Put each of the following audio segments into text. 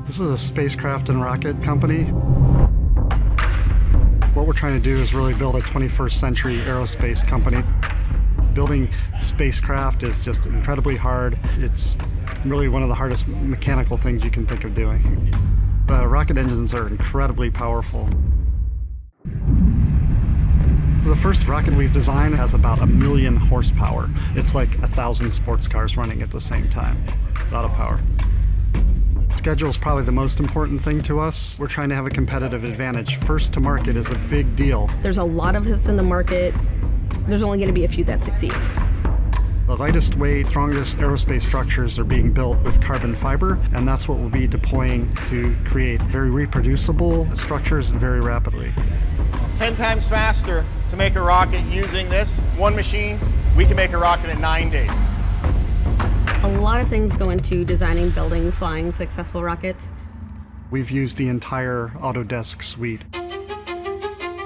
This is a spacecraft and rocket company. What we're trying to do is really build a 21st century aerospace company. Building spacecraft is just incredibly hard. It's really one of the hardest mechanical things you can think of doing. Rocket engines are incredibly powerful. The first rocket we've designed has about 1 million horsepower. It's like 1,000 sports cars running at the same time. It's a lot of power. Schedule is probably the most important thing to us. We're trying to have a competitive advantage. First to market is a big deal. There's a lot of us in the market. There's only going to be a few that succeed. The lightest weight, strongest aerospace structures are being built with carbon fiber, and that's what we'll be deploying to create very reproducible structures very rapidly. 10 times faster to make a rocket using this one machine. We can make a rocket in 9 days. A lot of things go into designing, building, flying successful rockets. We've used the entire Autodesk suite.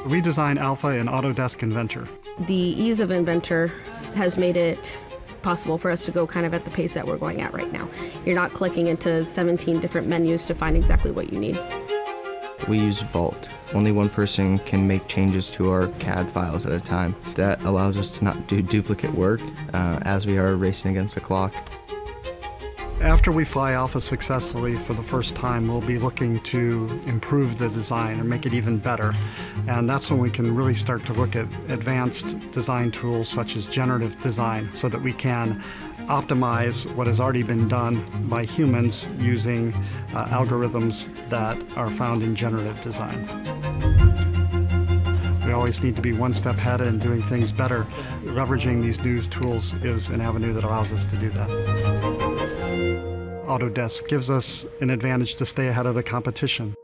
We designed Alpha in Autodesk Inventor. The ease of Inventor has made it possible for us to go kind of at the pace that we're going at right now. You're not clicking into 17 different menus to find exactly what you need. We use Vault. Only one person can make changes to our CAD files at a time. That allows us to not do duplicate work as we are racing against the clock. After we fly Alpha successfully for the first time, we'll be looking to improve the design and make it even better. And that's when we can really start to look at advanced design tools such as generative design so that we can optimize what has already been done by humans using algorithms that are found in generative design. We always need to be one step ahead and doing things better. Leveraging these new tools is an avenue that allows us to do that. Autodesk gives us an advantage to stay ahead of the competition.